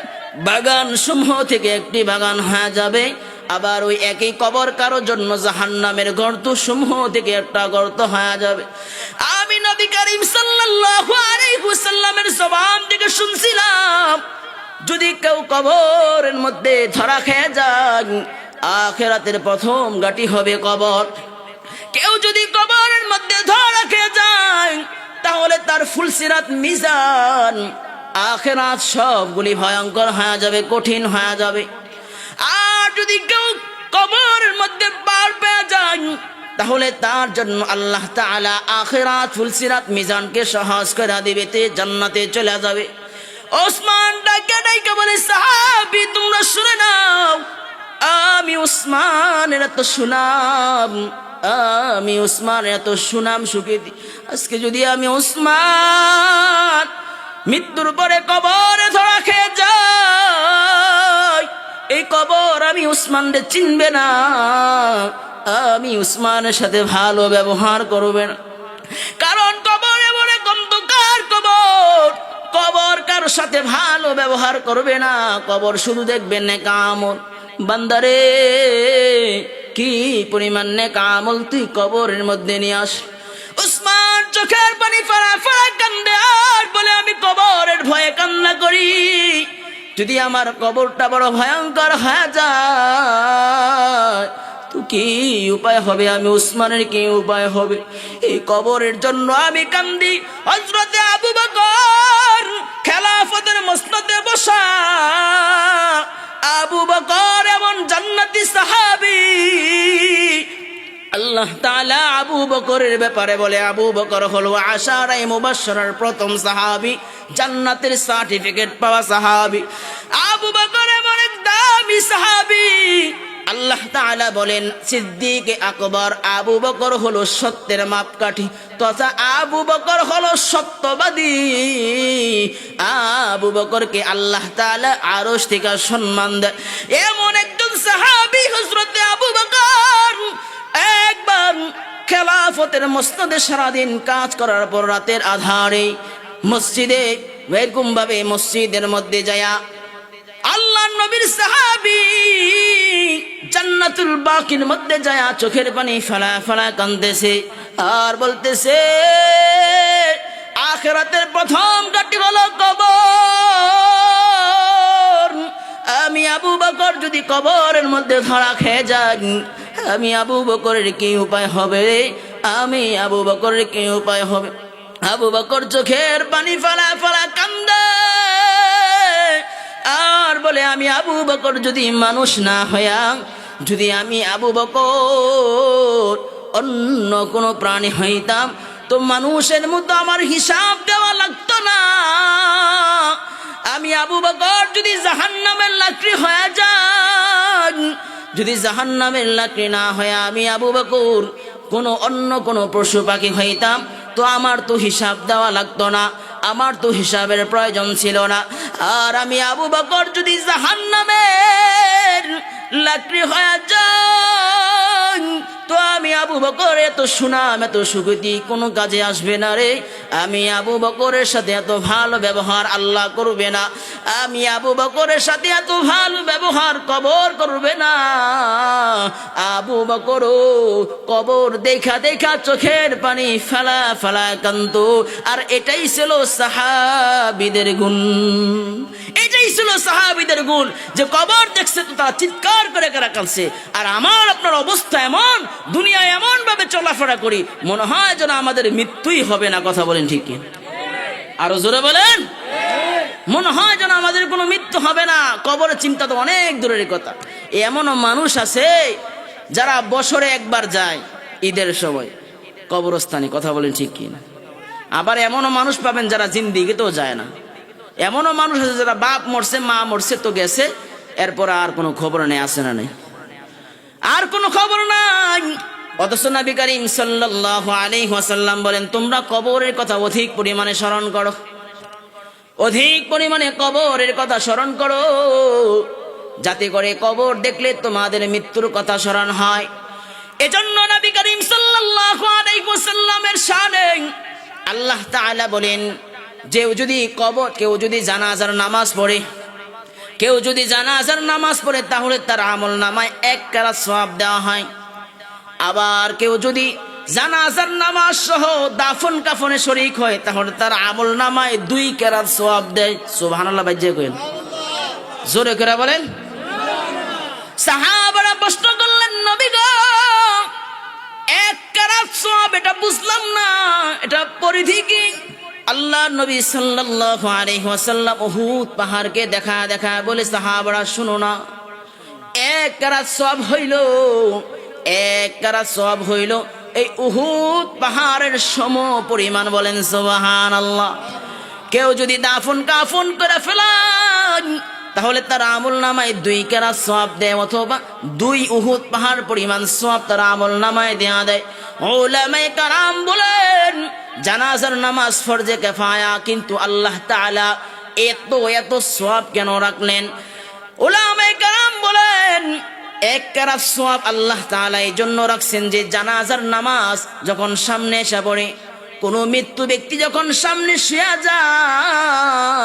বাগান সমূহ থেকে একটি বাগান হয়ে যাবে, আবার ওই একই কবর কারো জন্য জাহান্নামের গর্ত সমূহ থেকে একটা গর্ত হয়ে যাবে। আমি নবী করিম সাল্লাল্লাহু আলাইহি ওয়াসাল্লামের জবান থেকে শুনছিলাম, যদি কেউ কবরের মধ্যে ধরা খেয়ে যায়, আখিরাতের প্রথম ঘাঁটি হবে কবর। কেউ যদি কবরের মধ্যে ধরা খেয়ে যায়, তাহলে তার ফুলসিরাত মিজান আখিরাত সবগুলি ভয়ঙ্কর হয়ে যাবে, কঠিন হয়ে যাবে। আর যদি কেউ কবরের মধ্যে পার পেয়ে যায়, তাহলে তার জন্য আল্লাহ তাআলা আখিরাত ফুলসিরাত মিজানকে সহজ করে দিবে, তে জান্নাতে চলে যাবে। ওসমান ডাকে ডাকে বলে, সাহাবী তোমরা শুনে নাও, আমি উসমানের এত সুনাম, আমি উসমানের এত সুনাম সুখী, আজকে যদি আমি উসমান মৃত্যুর পরে কবরে ধরা খেয়ে যাই, এই কবর আমি উসমানকে চিনবে না, আমি উসমানের সাথে ভালো ব্যবহার করবে না। কারণ কবর এমন এক অন্ধকার কবর, কবর কারোর সাথে ভালো ব্যবহার করবে না। কবর শুধু দেখবেন নেক আমল, বান্দারে কি পরিমাণ নেক আমল তুই কবরের মধ্যে নিয়ে আস। উসমান চোখের পানি ফেরা ফেরা কান্দে আর বলে, আমি কবরের ভয়ে কান্না করি, যদি আমার কবরটা বড় ভয়ঙ্কর হয়ে যায় তো কি উপায় হবে? আমি উসমানের কি উপায় হবে? এই কবরের জন্য আমি কান্দি। হযরতে আবু বকর খেলাফতের মসনদে বসা, আবু বকর এমন জান্নাতি সাহাবী, আল্লাহ তাআলা আবু বকরের ব্যাপারে বলে, আবু বকর হলো আশারায়ে মুবাশশারার প্রথম সাহাবী, জান্নাতের সার্টিফিকেট পাওয়া সাহাবী। আবু বকর এমন এক দামি সাহাবী, আল্লাহ তাআলা বলেন সিদ্দিক আকবর আবু বকর হলো সত্যের মাপকাঠি, তথা আবু বকর হলো সত্যবাদী। আবু বকরকে আল্লাহ তাআলা আরশ থেকে সম্মান দেয়। এমন একজন সাহাবী হযরতে আবু বকর একবার খেলাফতের মসনদে সারাদিন কাজ করার পর রাতের আধারে মসজিদে এরকম ভাবে মসজিদের মধ্যে যায়া আল্লাহর নবীর সাহাবী জান্নাতুল বাকির মধ্যে যায়া চোখের পানি ফেলা ফেলা কাঁদতেছে আর বলতেছে, আখিরাতের প্রথম ঘাঁটি হলো কবর। আমি আবু বকর যদি কবরের মধ্যে ধরা খেয়ে যাই, আমি আবু বকরের কি উপায় হবে? আমি আবু বকরের কি উপায় হবে? আবু বকর চোখের পানি ফেলা ফেলা কান্দে আর বলে, আমি আবু বকর যদি মানুষ না হইয়া, যদি আমি আবু বকর অন্য কোনো প্রাণী হইতাম, তো মানুষের মতো আমার হিসাব দেওয়া লাগতো না। আমি আবু বকর যদি জাহান্নামের লাকড়ি হয়ে যাই, যদি জাহান্নামের লাকড়ি না হয়ে আমি আবু বকর কোনো অন্য কোনো পশু পাখি হইতাম, তো আমার তো হিসাব দেওয়া লাগতো না, আমার তো হিসাবের প্রয়োজন ছিল না। আর আমি আবু বকর যদি জাহান্নামের লাকড়ি হয়ে যাই, তো আমি আবু বকর এত সুনাম এত সুগতি কোনো কাজে আসবে না রে। আমি আবু বকরের সাথে এত ভালো ব্যবহার আল্লাহ করবে না, আমি আবু বকরের সাথে এত ভালো ব্যবহার কবর করবে না। আবু বকর কবর দেখা দেখা চোখের পানি ফেলা ফেলা কান্ত। আর এটাই ছিল সাহাবীদের গুণ, এটাই ছিল সাহাবীদের গুণ, যে কবর দেখছে তো তারা চিৎকার করে কাঁদছে। আর আমার আপনার অবস্থা এমন, দুনিয়ায় এমন ভাবে চলাফেরা করি, মনে হয় যেন আমাদের মৃত্যুই হবে না। কথা বলেন ঠিক কি? আরো জোরে বলেন। মনে হয় যেন আমাদের কোনো মৃত্যু হবে না। কবরের চিন্তা তো অনেক দূরের কথা। এমনও মানুষ আছে যারা বছরে একবার যায় ঈদের সময় কবরস্থানে। কথা বলেন ঠিক কি না? আবার এমনও মানুষ পাবেন যারা জিন্দিগিতেও যায় না। এমনও মানুষ আছে যারা বাপ মরছে মা মরছে তো গেছে, এরপর আর কোনো খবর নেই, আসে না নেই। আর কোনো খবর নাই। অথচ নবী করিম সাল্লাল্লাহু আলাইহি ওয়াসাল্লাম বলেন, তোমরা কবরের কথা অধিক পরিমাণে স্মরণ করো, অধিক পরিমাণে কবরের কথা স্মরণ করো, যাতে করে কবর দেখলে তোমাদের মৃত্যুর কথা স্মরণ হয়। এজন্য নবী করিম সাল্লাল্লাহু আলাইহি ওয়াসাল্লামের শানে আল্লাহ তাআলা বলেন, কেউ যদি জানাজার নামাজ পড়ে, কেউ যদি জানাজার নামাজ পড়ে তাহলে তার আমল নামায় 1 কেরাত সওয়াব দেওয়া হয়। আবার কেউ যদি জানাজার নামাজ সহ দাফন কাফনে শরীক হয় তাহলে তার আমল নামায় 2 কেরাত সওয়াব দেয়। সুবহানাল্লাহ। বাজ্যে কইন, জোরে করে বলেন। সাহাবারা প্রশ্ন করলেন, নবী গো, 1 কেরাত সওয়াব এটা বুঝলাম না, এটা পরিধি কি? আল্লাহ নবী সাল্লাল্লাহু আলাইহি ওয়াসাল্লাম উহুদ পাহাড়কে দেখা বলে, সাহাবারা শুনো না, 1 কেরাত সওয়াব হইল, 1 কেরাত সওয়াব হইল এই উহুদ পাহাড়ের সম পরিমাণ। বলেন সুবহানাল্লাহ। কেউ যদি দাফন কাফন করে ফেলান তাহলে তার আমল নামায় 2 কেরাত সওয়াব দেয়, অথবা 2 উহুদ পাহাড় পরিমাণ সওয়াব তার আমল নামায় দেয়া দেয়। উলামায়ে কেরাম বলেন, জানাজার নামাজ ফরজে কিফায়া, কিন্তু আল্লাহ তাআলা এত সওয়াব কেন রাখলেন? উলামায়ে কেরাম বলেন, 1 কেরাত সওয়াব আল্লাহ তাআলা এই জন্য রাখছেন যে জানাজার নামাজ যখন সামনে এসে পড়ে, কোন মৃত্যু ব্যক্তি যখন সামনে শুয়ে যায়,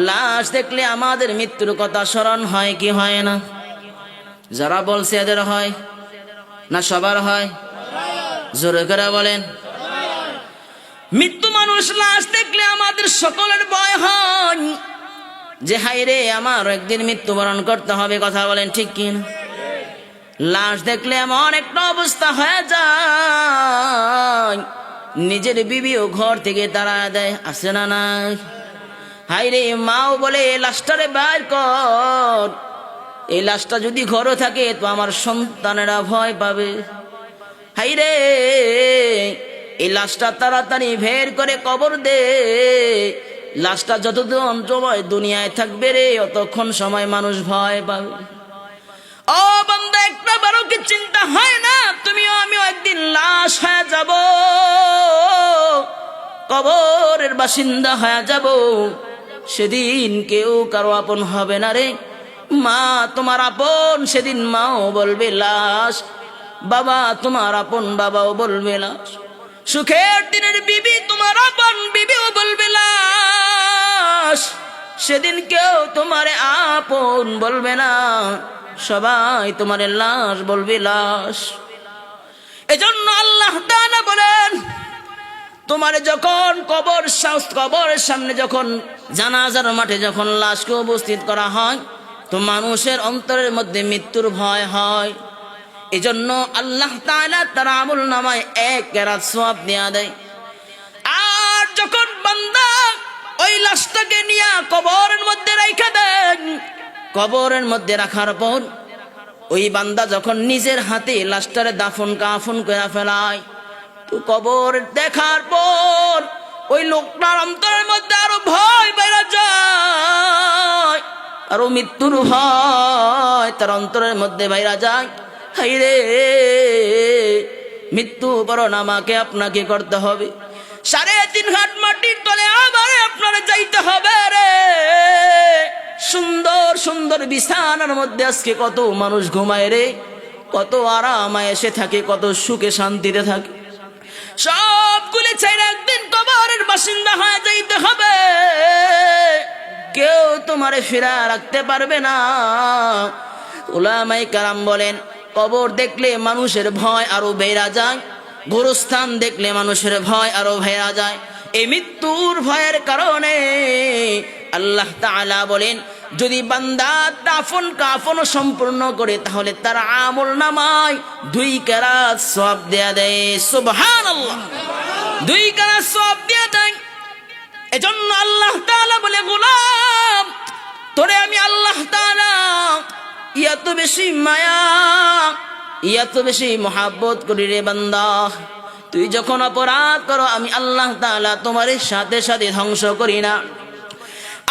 লাশ দেখলে আমাদের মৃত্যুর কথা স্মরণ হয় কি হয় না? যারা বলছে এদের হয় না সবার হয়? জোরে করে বলেন। মৃত্যু মানুষ লাশ দেখলে আমাদের সকলের ভয় হয় যে হায় রে, আমার একদিন মৃত্যুবরণ করতে হবে। কথা বলেন ঠিক কিনা? লাশ দেখলে এমন একটা অবস্থা হয়ে যায়, নিজের বিবিও ঘর থেকে তাড়া দেয়, আছে না নাই? হায় রে, মাও বলে লাশটারে বাইর কর, এই লাশটা যদি ঘরে থাকে তো আমার সন্তানেরা ভয় পাবে। হায় রে, এই লাশটা তাড়াতাড়ি বের করে কবর দে, লাশটা যতক্ষণ সময় দুনিয়ায় থাকবে রে অতক্ষণ সময় মানুষ ভয় পাবে। ও বান্দা, একটা বারো কি চিন্তা হয় না তুমিও আমিও একদিন লাশ হয়ে যাব, কবরের বাসিন্দা হয়ে যাব, সেদিন কেউ কারো আপন হবে না রে। মা তোমার আপন, সেদিন মাও বলবে লাশ, বাবা তোমার আপন, বাবাও বলবে লাশ। সুখের দিনের বিবি তোমার আপন, বিবিও বলবে লাশ, সেদিন কেউ তোমারে আপন বলবে না, সবাই তোমারে লাশ বলবে লাশ। এজন্য আল্লাহ তাআলা বলেন, তোমারে যখন কবরের সামনে যখন জানাজার মাঠে যখন লাশকে উপস্থিত করা হয় তো মানুষের অন্তরের মধ্যে মৃত্যুর ভয় হয়। এজন্য আল্লাহ তাআলা তার আমল নামায় 1 কেরাত সওয়াব দেয়া দেয়। আর যখন বান্দা ওই লাশটাকে নিয়ে কবরের মধ্যে রাখা দেন, কবরের মধ্যে রাখার পর ওই বান্দা যখন নিজের হাতে লাশটারে দাফন কাফন করে ফেলায়, তো কবর দেখার পর ওই লোকটার অন্তরের মধ্যে আরো ভয় বেড়ে যায়, আরো মৃত্যুর ভয় তার অন্তরের মধ্যে বাইরা যায়। হায় রে, মৃত্যু বরণ আমাকে আপনাকে করতে হবে, 3.5 হাত মাটির তলে আবার আপনারা যাইতে হবে রে। সুন্দর সুন্দর বিছানার মধ্যে আজকে কত মানুষ ঘুমায় রে, কত আরামে এসে থাকে, কত সুখে শান্তিতে থাকে, সবগুলি ছেড়ে একদিন কবরের বাসিন্দা হয়ে যাইতে হবে। কেউ তোমারে ফিরা রাখতে পারবে না। উলামায়ে কেরাম বলেন, কবর দেখলে মানুষের ভয় আরো বেড়ে যায়, গোরস্থান দেখলে মানুষের ভয় আরো বেড়ে যায়। এই মৃত্যুর ভয়ের কারণে আল্লাহ তাআলা বলেন, যদি বান্দা দাফন কাফন সম্পূর্ণ করে তাহলে তার আমল নামায় 2 কেরাত সওয়াব দেয়া দেয়। সুবহানাল্লাহ, 2 কেরাত সওয়াব দেয়া দেয়। এজন্য আল্লাহ তাআলা বলে, গোলাম তোরে আমি আল্লাহ তাআলা এত বেশি মায়া, এত বেশি মহব্বত করি রে বান্দা, তুই যখন অপরাধ করো আমি আল্লাহ তাআলা তোমার সাথে সাথে ধ্বংস করি না।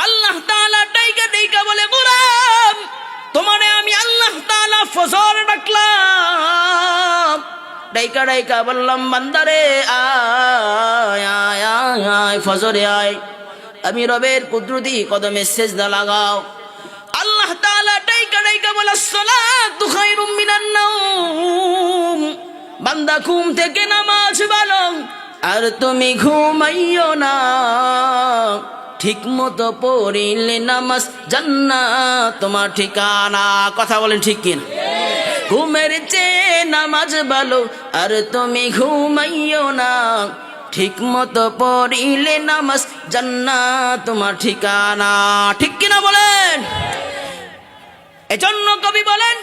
আল্লাহ তাআলা ডাইকা বলে, গোলাম তোমারে আমি আল্লাহ তাআলা ফজর ডাকলাম, ডাইকা ডাইকা বললাম বান্দারে আয় আয় আয় আয় ফজরে আয়, আমি রবের কুদরতি কদমে সেজদা লাগাও। আল্লাহ তাআলা ডাইকা ডাইকা বলে সালাতু খায়রুম মিনান নাওম, বান্দা ঘুম থেকে নামাজ পড়ো আর তুমি ঘুমাইও না, ঠিক মতো পড়িলে নামাজ জান্নাত তোমার ঠিকানা। কথা বলেন ঠিক কিনা? ঘুমের চেয়ে নামাজ ভালো আর তুমি ঘুমাইও না, ঠিক মতো পড়িলে নামাজ জান্নাত তোমার ঠিকানা। ঠিক কিনা বলেন? এজন্য কবি বলেন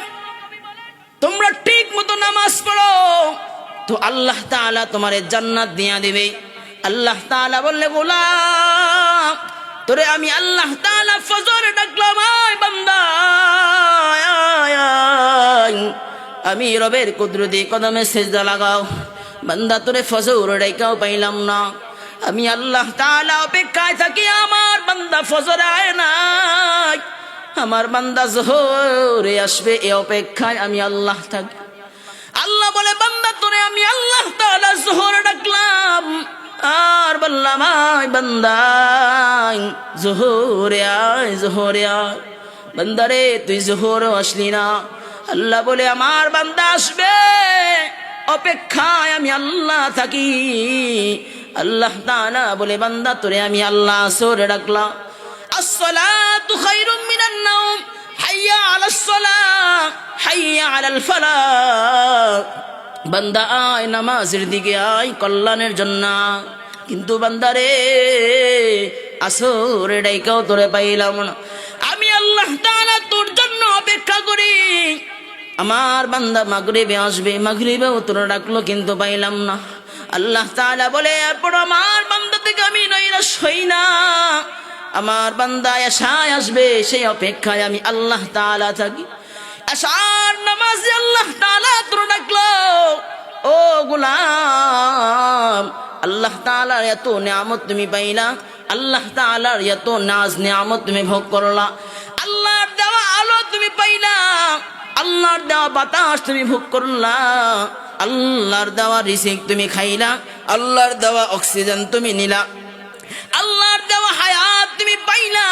তোমরা ঠিক মতো নামাজ পড়ো তো আল্লাহ তাআলা তোমারে জান্নাত দিয়া দিবে। আল্লাহ তাআলা বললে গোলাম তোরে আমি আল্লাহ তাআলা ফজর ডাকলাম, আয় বান্দা আয় আয়, আমি রবের কুদরতি কদমে সেজদা লাগাও। বান্দা তোরে ফজর ডাইকাও পাইলাম না, আমি আল্লাহ তাআলা অপেক্ষায় থাকি, আমার বান্দা ফজর আয় না, আমার বান্দা জোহরে আসবে এই অপেক্ষায় আমি আল্লাহ থাকি। আল্লাহ বলে বান্দা তোরে আমি আল্লাহ তাআলা জোহরে ডাকলাম আর বললাম আয় বান্দা জোহরে আয় জোহরে আয়, বান্দারে তুই জোহরে আসলি না। আল্লাহ বলে আমার বান্দা আসবে অপেক্ষায় আমি আল্লাহ থাকি। আল্লাহ তাআলা বলে বান্দা তোরে আমি আল্লাহ জোহরে ডাকলাম। আসসালাতু খায়রুম মিনান নাওম, হাইয়া আলাস সালাহ হাইয়া আলাল ফালাহ, বান্দা আয় নামাজের দিকে আয় কল্যাণের জন্য। কিন্তু বান্দারে আসরে ডাইকাও তোরে পাইলাম না, আমি আল্লাহ তাআলা তোর জন্য অপেক্ষা করি। আমার বান্দা মাগরিবে আসবে, মাগরিবেও তোরে ডাকলো কিন্তু পাইলাম না। আল্লাহ তাআলা বলে এরপর আমার বান্দা থেকে আমি নৈরাশ হই না, আমার বান্দা এশায় আসবে সেই অপেক্ষায় আমি আল্লাহ তাআলা থাকি। এশার নামাজে আল্লাহ তাআলা তোর ডাকলো, ও গোলাম আল্লাহ তাআলার এত নিয়ামত তুমি পাইলা, আল্লাহ তাআলার এত নাজ নিয়ামত তুমি ভোগ করলা, আল্লাহর দেওয়া আলো তুমি পাইলা, আল্লাহর দেওয়া বাতাস তুমি ভোগ করলা, আল্লাহর দেওয়া রিজিক তুমি খাইলা, আল্লাহর দেওয়া অক্সিজেন তুমি নিলা, আল্লাহর দেওয়া হায়াত তুমি পাইলা।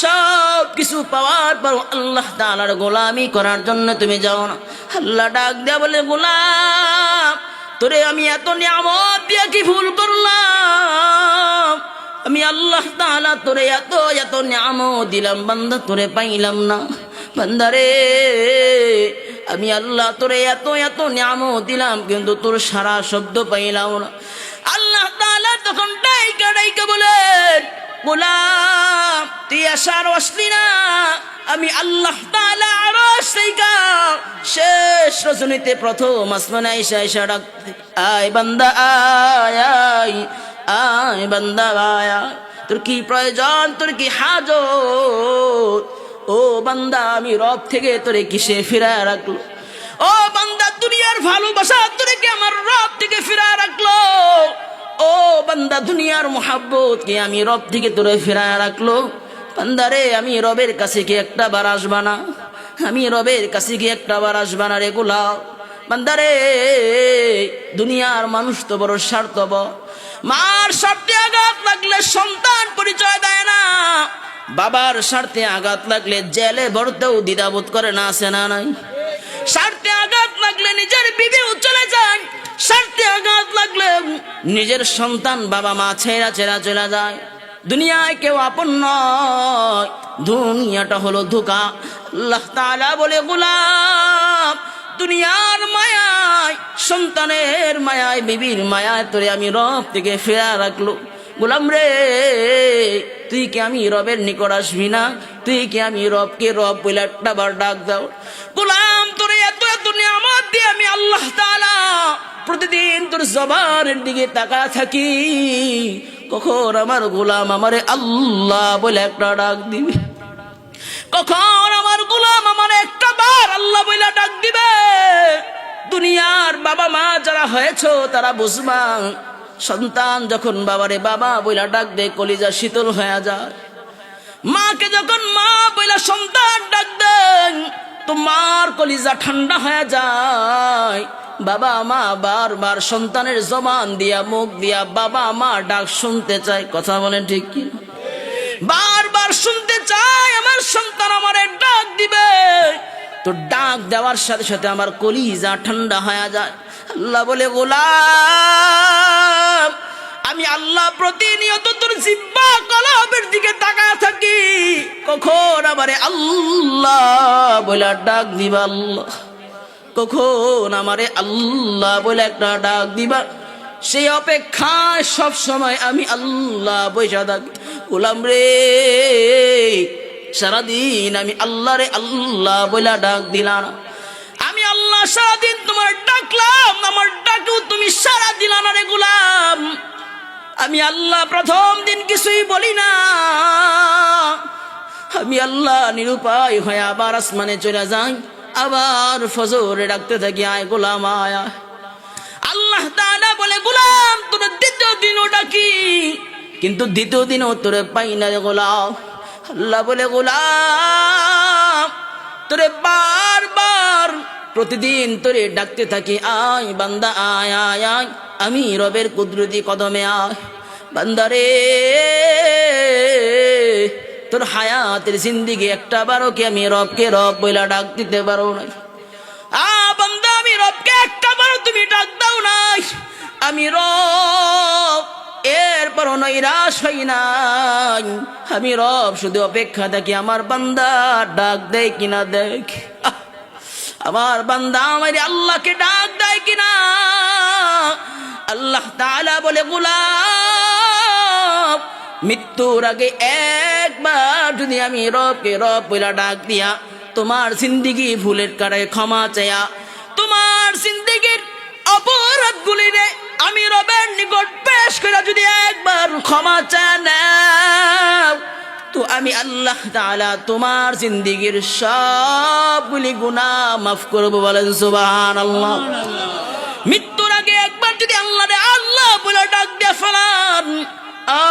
সব কিছু পাওয়ার পর আল্লাহ তাআলার গোলামি করার জন্য তুমি যাও না। আল্লাহ ডাক দেয়া বলে গোলাম তোরে আমি এত নিয়ামত দিয়া কি ভুল করলাম, আমি আল্লাহ তাআলা তোরে এত এত নিয়ামত দিলাম, বান্দা তোরে পাইলাম না। বান্দারে আমি আল্লাহ তোরে এত এত নিয়ামত দিলাম কিন্তু তোর সারা শব্দ পাইলাম না। আল্লাহ তাআলা তখন ডাইকা ডাইকা বলেন গোলাম তুই আসার আসলি না, আমি আল্লাহ তাআলা আরশ থেকে শেষ রজনীতে প্রথম আসমানে আইসা আইসা ডাক আয় বান্দা আয় আয় আয় বান্দা আয় আয়, তোর কি প্রয়োজন, তোর কি হাজত, ও বান্দা আমি রব থেকে তোরে কিসে ফিরায় রাখলো, ও বান্দা দুনিয়ার ভালোবাসা তোরে কি আমার রব থেকে ফিরায় রাখলো, ও বান্দা দুনিয়ার মোহাব্বত কি আমি রব থেকে তোরে ফিরায় রাখলো। বান্দারে আমি রবের কাছে কি একটা বার আসবা না, আমি রবের কাছে কি একটা বার আসবা না রে গোলাম। বান্দারে দুনিয়ার মানুষ তো বড় স্বার্থপর, মার স্বার্থে আঘাত লাগলে সন্তান পরিচয় দেয় না, বাবার স্বার্থে আঘাত লাগলে জেলে ভরতেও দ্বিধাবোধ করে না, আছে না নাই? স্বার্থে আঘাত লাগলে নিজের বিবিও চলে যায়, স্বার্থে আঘাত লাগলে নিজের সন্তান বাবা মা ছেড়া ছেড়া চলে যায়। দুনিয়ায় কেউ আপন নয়, দুনিয়াটা হলো ধোঁকা। আল্লাহ তাআলা বলে গোলাম দুনিয়ার মায়ায়, সন্তানের মায়ায়, বিবির মায়ায় তোরে আমি রব থেকে ফেরা রাখলো। গোলাম রে তুই কি আমি রবের নিকট আসবি না, তুই কি আমি রবকে রব বলে একটা বার ডাক দাও। গোলাম তোরে এত এত নিয়ামত দিয়ে আমি আল্লাহ তাআলা প্রতিদিন তোর জবানের দিকে তাকা থাকি, কখন আমার গোলাম আমারে আল্লাহ বলে একটা ডাক দিবে, কখন আমার গোলাম আমার একটা বার আল্লাহ বলে ডাক দিবে। দুনিয়ার বাবা মা যারা হয়েছো তারা বুঝবা, সন্তান যখন বাবারে বাবা বইলা ডাক দে কলিজা শীতল হয়ে যায়। মাকে যখন মা বইলা সন্তান ডাক দেন তো মার কলিজা ঠান্ডা হয়ে যায়। বাবা মা বারবার সন্তানের জবান দিয়া মুখ দিয়া বাবা মা ডাক শুনতে চায়। কথা বলেন ঠিক কি? বারবার শুনতে চায় আমার সন্তান আমারে ডাক দিবে। তো ডাক দেওয়ার সাথে সাথে আমার কলিজা ঠান্ডা হয়ে যায়। আল্লাহ বলে, গোলাম আমি আল্লাহ প্রতিনিয়ত তোর জিহ্বা কলবের দিকে তাকায় থাকি, কখন আমারে আল্লাহ বলে ডাক দিবা, আল্লাহ কখন আমারে আল্লাহ বলে একটা ডাক দিবা। সেই অপেক্ষায় সব সময় আমি আল্লাহ বইসা থাকি। গোলাম রে সারাদিন আমি আল্লাহ রে আল্লাহ বলে ডাক দিলাম, আমি আল্লাহ সারাদিন তোমার ডাকলাম, আমার ডাকেও তুমি সারা দিলা না রে গোলাম। আমি আল্লাহ প্রথম দিন কিছুই বলি না, আমি আল্লাহ নিরুপায় হয়ে আবার আসমানে চলে যাই, আবার ফজরে ডাকতে থাকি, আয় গোলাম আয়। আল্লাহ তাআলা বলে, গোলাম তোর দ্বিতীয় দিনও ডাকি, কিন্তু দ্বিতীয় দিনও তোরে পাই না রে গোলাম। আল্লাহ বলে, গোলাম তোরে বারবার প্রতিদিন তোরে ডাকতে থাকি, আয় বান্দা আয় আয় আয়, আমি রবের কুদরতি কদমে আয়। বান্দারে তোর হায়াতের জিন্দিগি একটা বারো কি আমি রবকে রব বইলা ডাক দিতে পারো নাই? বান্দা আমি রবকে একটা বারো তুমি ডাক দাও নাই, আমি রব এরপরও নৈরাশ হই নাই। আমি রব শুধু অপেক্ষা থাকি আমার বান্দা ডাক দেয় কিনা, দেখ আমার বান্দা আমার আল্লাহকে ডাক দেয় কিনা। আল্লাহ তাআলা বলে, গোলাম মৃত্যুর আগে একবার যদি আমি রবকে রব বইলা ডাক দিয়া তোমার জিন্দিগি ভুলের কারণে ক্ষমা চায়া, তোমার জিন্দিগির অপরাধগুলি রে আমি রবের নিকট পেশ করে যদি একবার ক্ষমা চায় নাও, তো আমি আল্লাহ তাআলা তোমার জিন্দিগির সবগুলি গুনাহ মাফ করব। বলেন সুবহানাল্লাহ। মৃত্যুর আগে একবার যদি আল্লাহ রে আল্লাহ বলে ডাক দিয়ে ফেলান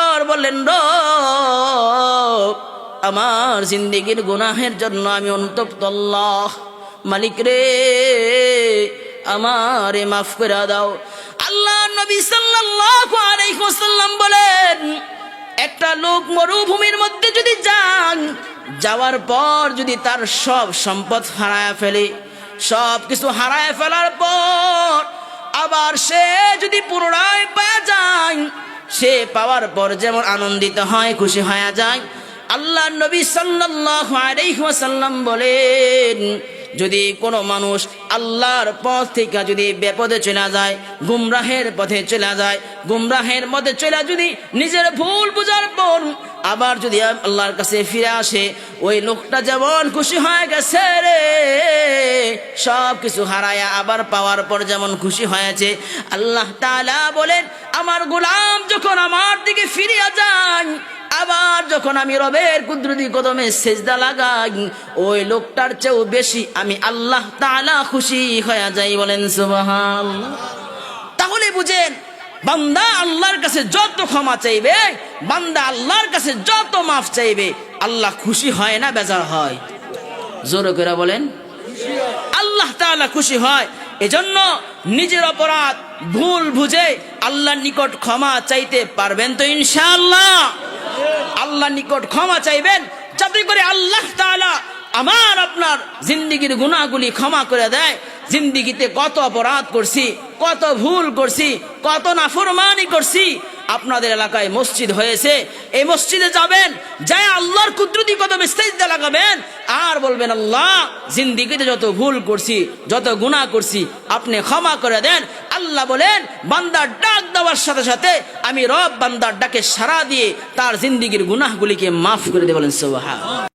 আর বলেন, রব আমার জিন্দিগির গুনাহের জন্য আমি অনুতপ্ত, আল্লাহ মালিক রে আমারে মাফ করে দাও। আল্লাহ নবী সাল্লাল্লাহু আলাইহি ওয়াসাল্লাম বলেন, একটা লোক মরুভূমির মধ্যে যদি যাওয়ার পর যদি তার সব সম্পদ হারায় ফেলে, সব কিছু হারায় ফেলার পর আবার সে যদি পুনরায় পেয়ে যায়, সে পাওয়ার পর যেমন আনন্দিত হয় খুশি হয়ে যায়, আল্লাহ নবী সাল্লাল্লাহু আলাইহি ওয়াসাল্লাম বলেন, যদি কোনো মানুষ আল্লাহর পথ থেকে যদি বিপদে চলে যায়, গুমরাহের পথে চলে যায়, গুমরাহের মধ্যে চলে যদি নিজের ভুল বুঝার পর আবার যদি আল্লাহর কাছে ফিরে আসে, ওই লোকটা যেমন খুশি হয়ে গেছে রে, সব কিছু হারায়া আবার পাওয়ার পর যেমন খুশি হয়েছে, আল্লাহ তাআলা বলেন আমার গোলাম যখন আমার দিকে ফিরে যায়, আবার যখন আমি রবের কুদরতি কদমে সেজদা লাগাই, ওই লোকটার চেয়েও বেশি আমি আল্লাহ তাআলা খুশি হয়ে যাই। বলেন সুবহানাল্লাহ। তাহলে বুঝেন, বান্দা আল্লাহর কাছে যত ক্ষমা চাইবে, বান্দা আল্লাহর কাছে যত মাফ চাইবে, আল্লাহ খুশি হয় না বেজার হয়? জোরে করে বলেন, আল্লাহ তাআলা খুশি হয়। এজন্য নিজের অপরাধ ভুল বুঝে আল্লাহর নিকট ক্ষমা চাইতে পারবেন তো ইনশাআল্লাহ? আল্লাহর নিকট ক্ষমা চাইবেন যাতে করে আল্লাহ তাআলা আমার আপনার জিন্দিগির গুনাহগুলি ক্ষমা করে দেয়। জিন্দিগিতে কত অপরাধ করছি, কত ভুল করছি, কত নাফরমানি করছি। আপনাদের এলাকায় মসজিদ হয়েছে, এই মসজিদে যাবেন, যায় আল্লাহর কুদরতি কদমে সিজদা লাগাবেন আর বলবেন, আল্লাহ জিন্দিগিতে যত ভুল করছি, যত গুনাহ করছি আপনি ক্ষমা করে দেন। আল্লাহ বলেন, বান্দার ডাক দেওয়ার সাথে সাথে আমি রব বান্দার ডাকে সাড়া দিয়ে তার জিন্দিগির গুনাহগুলিকে মাফ করে দেব। বলেন সুবহানাল্লাহ।